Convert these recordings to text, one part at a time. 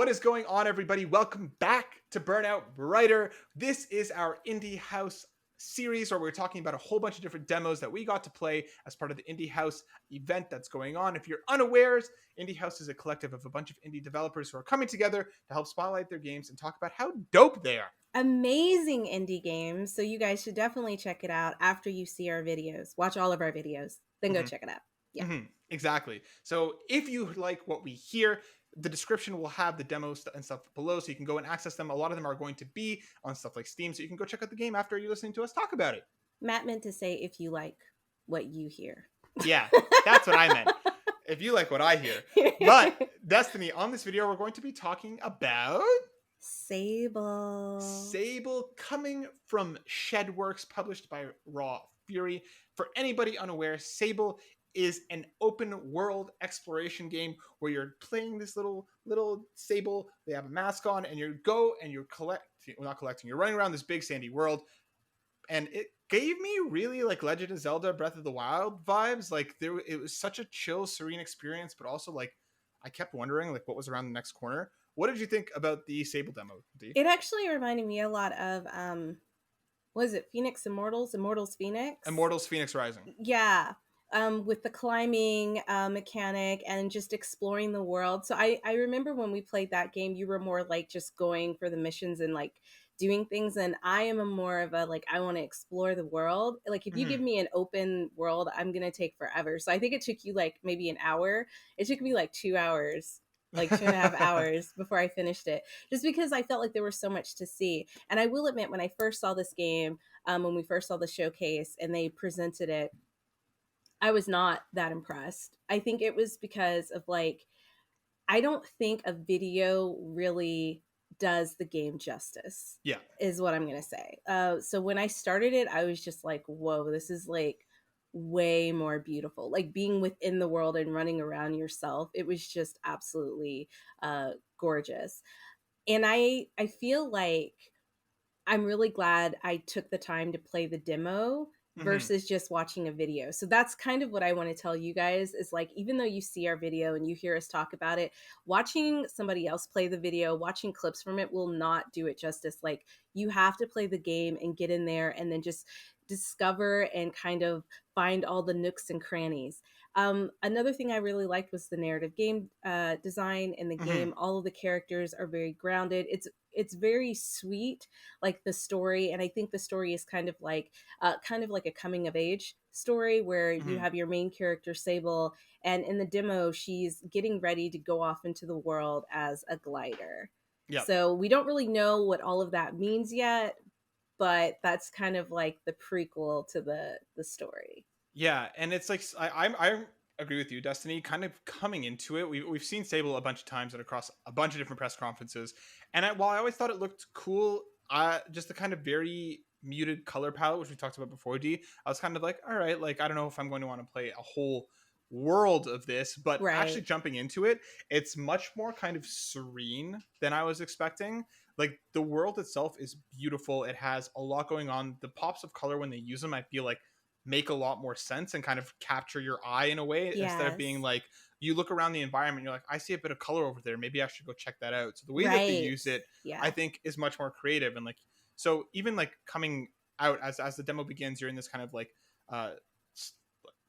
What is going on, everybody? Welcome back to Burnout Brighter. This is our Indie House series where we're talking about a whole bunch of different demos that we got to play as part of the Indie House event that's going on. If you're unawares, Indie House is a collective of a bunch of indie developers who are coming together to help spotlight their games and talk about how dope they are. Amazing indie games. So you guys should definitely check it out after you see our videos. Watch all of our videos, then go Mhm. check it out. Yeah. Exactly. So if you like what we hear, the description will have the demos and stuff below, so you can go and access them. A lot of them are going to be on stuff like Steam, so you can go check out the game after you're listening to us talk about it. Matt meant to say if you like what you hear. Yeah, that's what I meant. If you like what I hear. But Destiny, on this video, we're going to be talking about Sable. Sable, coming from Shedworks, published by Raw Fury. For anybody unaware, Sable is an open world exploration game where you're playing this little Sable. They have a mask on, and you go and you're not collecting. You're running around this big sandy world, and it gave me really like Legend of Zelda Breath of the Wild vibes. Like it was such a chill, serene experience, but also like I kept wondering like what was around the next corner. What did you think about the Sable demo, D? It actually reminded me a lot of what is it? Phoenix Immortals? Immortals Phoenix? Immortals Phoenix Rising. Yeah. With the climbing mechanic and just exploring the world. So I remember when we played that game, you were more like just going for the missions and like doing things. And I am a more of a like, I want to explore the world. Like if you give me an open world, I'm going to take forever. So I think it took you like maybe an hour. It took me like 2 hours. Like 2.5 hours before I finished it, just because I felt like there was so much to see. And I will admit, when I first saw this game, when we first saw the showcase and they presented it, I was not that impressed. I think it was because of like, I don't think a video really does the game justice, Yeah. is what I'm going to say. So when I started it, I was just like, whoa, this is like way more beautiful. Like being within the world and running around yourself, it was just absolutely gorgeous. And I feel like I'm really glad I took the time to play the demo versus just watching a video. So that's kind of what I want to tell you guys is like, even though you see our video and you hear us talk about it, watching somebody else play the video, watching clips from it will not do it justice. Like you have to play the game and get in there and then just discover and kind of find all the nooks and crannies. Another thing I really liked was the narrative game design in the game. All of the characters are very grounded. It's very sweet, like the story, and I think the story is kind of like a coming of age story where you have your main character Sable, and in the demo she's getting ready to go off into the world as a glider. Yep. So we don't really know what all of that means yet, but that's kind of like the prequel to the story. Yeah, and it's like I agree with you, Destiny. Kind of coming into it, we've seen Sable a bunch of times and across a bunch of different press conferences. And while I always thought it looked cool, just the kind of very muted color palette, which we talked about before, D, I was kind of like, all right, like I don't know if I'm going to want to play a whole world of this, but actually Right. jumping into it, it's much more kind of serene than I was expecting. Like the world itself is beautiful. It has a lot going on. The pops of color when they use them, I feel like make a lot more sense and kind of capture your eye in a way instead of being Yes. like you look around the environment, you're like, I see a bit of color over there, maybe I should go check that out. So the way that they Right. use it, I Yeah. think, is much more creative. And like, so even like coming out as the demo begins, you're in this kind of like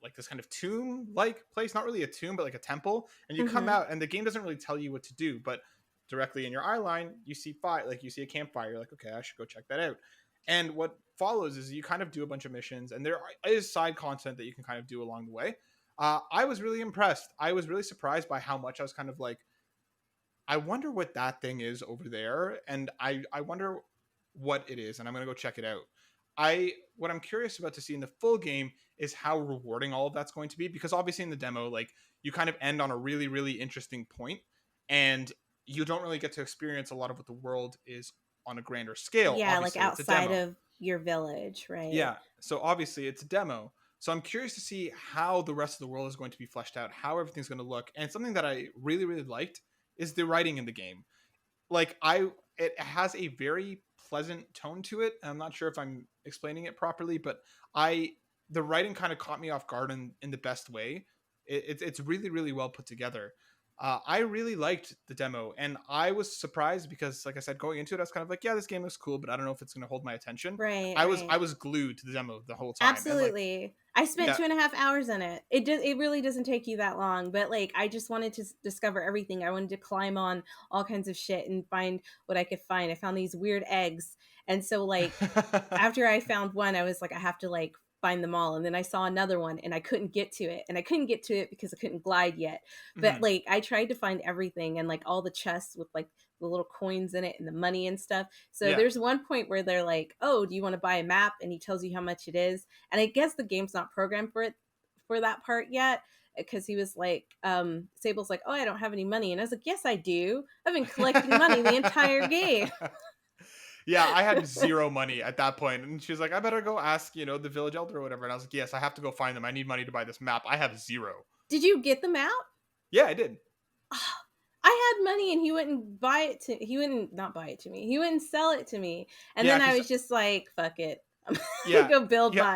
like this kind of tomb like place, not really a tomb but like a temple, and you come out and the game doesn't really tell you what to do, but directly in your eye line you see fire, like you see a campfire, you're like, okay, I should go check that out. And what follows is you kind of do a bunch of missions, and there is side content that you can kind of do along the way. I was really impressed. I was really surprised by how much I was kind of like, I wonder what that thing is over there, and I wonder what it is, and I'm gonna go check it out. What I'm curious about to see in the full game is how rewarding all of that's going to be, because obviously in the demo, like you kind of end on a really, really interesting point, and you don't really get to experience a lot of what the world is on a grander scale. Yeah, like Obviously, it's a outside demo. of your village, right? Yeah. So obviously it's a demo. So I'm curious to see how the rest of the world is going to be fleshed out, how everything's going to look. And something that I really, really liked is the writing in the game. Like it has a very pleasant tone to it. I'm not sure if I'm explaining it properly, but the writing kind of caught me off guard in the best way. It's really, really well put together. I really liked the demo, and I was surprised because, like I said, going into it, I was kind of like, yeah, this game looks cool, but I don't know if it's going to hold my attention. Right, I right. was glued to the demo the whole time, and like, Absolutely. I spent yeah, 2.5 hours in it. It really doesn't take you that long, but like I just wanted to discover everything. I wanted to climb on all kinds of shit and find what I could find. I found these weird eggs. And so like after I found one, I was like, I have to like find them all. And then I saw another one and I couldn't get to it. And I couldn't get to it because I couldn't glide yet. But Mhm. like I tried to find everything and like all the chests with like the little coins in it and the money and stuff. So Yeah. there's one point where they're like, "Oh, do you want to buy a map?" And he tells you how much it is. And I guess the game's not programmed for it for that part yet because he was like, Sable's like, "Oh, I don't have any money." And I was like, "Yes, I do. I've been collecting money the entire game." Yeah, I had zero money at that point, and she was like, "I better go ask, the village elder or whatever." And I was like, "Yes, I have to go find them. I need money to buy this map. I have zero." Did you get them out? Yeah, I did. I had money and he wouldn't buy it to he wouldn't not buy it to me. He wouldn't sell it to me. And Yeah, then I because was just like, fuck it. I'm gonna yeah, go build yeah,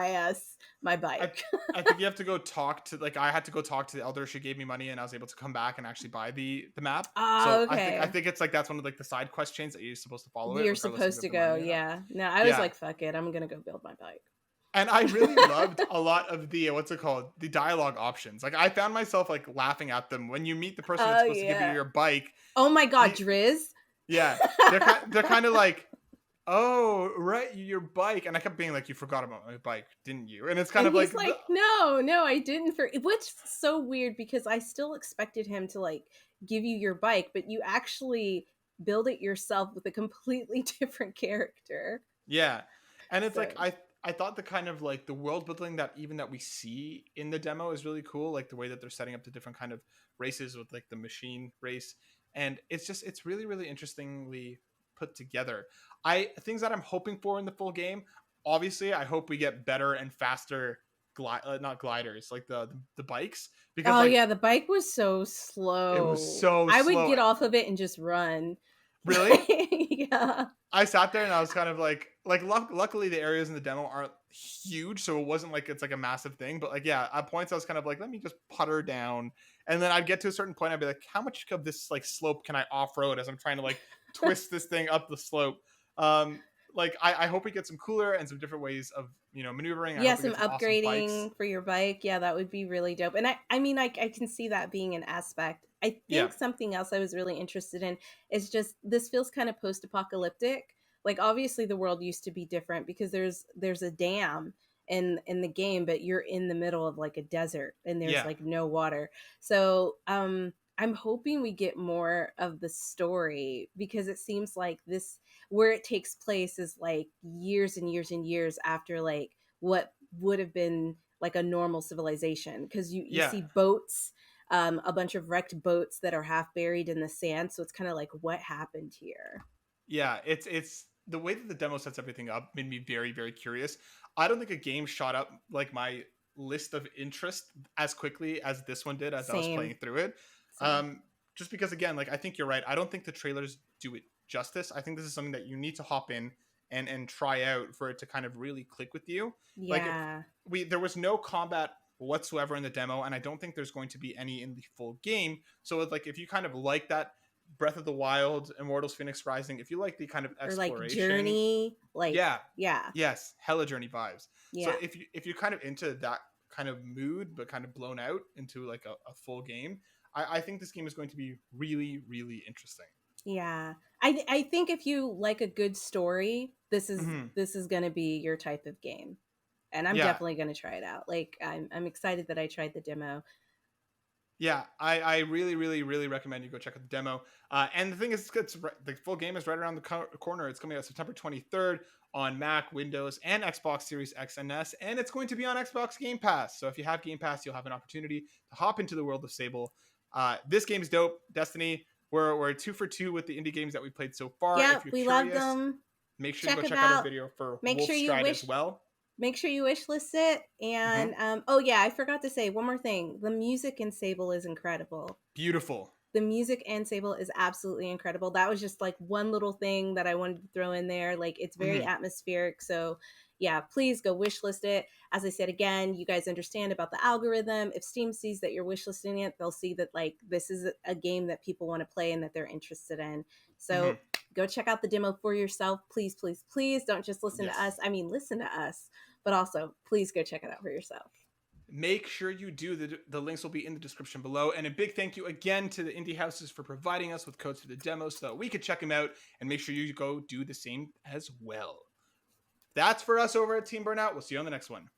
my I bike. I think you have to go talk to like I had to go talk to the elder. She gave me money, and I was able to come back and actually buy the map. Oh, So I okay. think it's like that's one of like the side quest chains that you're supposed to follow it, You're regardless if you supposed have to the go, money or not. yeah. No, I was Yeah, like, fuck it, I'm gonna go build my bike. and I really loved a lot of the what's it called, the dialogue options. Like I found myself like laughing at them when you meet the person that's Oh supposed to give you yeah. your bike. Oh my god, The Driz. Yeah, they're kind of like, oh right, your bike, and I kept being like, you forgot about my bike, didn't you? And it's kind And of like he's like, no, no, I didn't. For which is so weird because I still expected him to like give you your bike, but you actually build it yourself with a completely different character. yeah, and it's like So I thought the kind of like the world building that even that we see in the demo is really cool, like the way that they're setting up the different kind of races with like the machine race, and it's really really interestingly put together. I things that I'm hoping for in the full game, obviously, I hope we get better and faster not gliders, like the bikes, because oh like yeah, the bike was so it was slow. so I would slow. get off of it and just run. Really, Yeah. I sat there and I was kind of like luckily the areas in the demo aren't huge, so it wasn't like it's like a massive thing. But like yeah, at points I was kind of like, let me just putter down, and then I'd get to a certain point, I'd be like, how much of this like slope can I off road as I'm trying to like twist this thing up the slope. Um, like I hope we get some cooler and some different ways of maneuvering. I Yeah, hope we some get some awesome bikes. upgrading for your bike. Yeah, that would be really dope. And I mean, I can see that being an aspect. I Yeah, think something else I was really interested in is just this feels kind of post-apocalyptic. Like obviously the world used to be different because there's a dam in the game, but you're in the middle of like a desert and there's yeah, like no water. So I'm hoping we get more of the story because it seems like this where it takes place is like years and years and years after like what would have been like a normal civilization because you yeah. see boats, a bunch of wrecked boats that are half buried in the sand, so it's kind of like what happened here. Yeah, it's the way that the demo sets everything up made me very very curious. I don't think a game shot up like my list of interest as quickly as this one did as I was Same, playing through it. same. Just because again, like I think you're right. I don't think the trailers do it justice. I think this is something that you need to hop in and try out for it to kind of really click with you. Like if Yeah. there was no combat whatsoever in the demo, and I don't think there's going to be any in the full game. So it's like if you kind of like that Breath of the Wild, Immortals Phoenix Rising, if you like the kind of Or like exploration, Journey, like yeah, yeah, yes, hella journey vibes. So yeah. if you're kind of into that kind of mood, but kind of blown out into like a full game, I think this game is going to be really, really interesting. Yeah. I think if you like a good story, Hmm. this is going to be your type of game. And I'm Yeah, definitely going to try it out. Like I'm excited that I tried the demo. yeah, I really, really, really recommend you go check out the demo. And the thing is, the full game is right around the corner. It's coming out September 23rd on Mac, Windows, and Xbox Series X and S, and it's going to be on Xbox Game Pass. So if you have Game Pass, you'll have an opportunity to hop into the world of Sable. This game is dope. Destiny, we're 2 for 2 with the indie games that we played so far. If Yep, you're we love curious, them. make sure you Check go it check out our out. video for Make Wolf sure you Stride as wish well. make sure you wish list it Hmm. and oh yeah, I forgot to say one more thing. The music in Sable is incredible. Beautiful. The music and Sable is absolutely incredible. That was just like one little thing that I wanted to throw in there. Like it's very Hmm. atmospheric. So yeah, please go wishlist it. As I said again, you guys understand about the algorithm. If Steam sees that you're wishlisting it, they'll see that like this is a game that people want to play and that they're interested in. Hmm. So go check out the demo for yourself. Please, please, please don't just listen to us. Yes. I mean, listen to us, but also please go check it out for yourself. Make sure you do. The links will be in the description below. And a big thank you again to the indie houses for providing us with codes for the demo so that we could check them out, and make sure you go do the same as well. That's for us over at Team Burnout. We'll see you on the next one.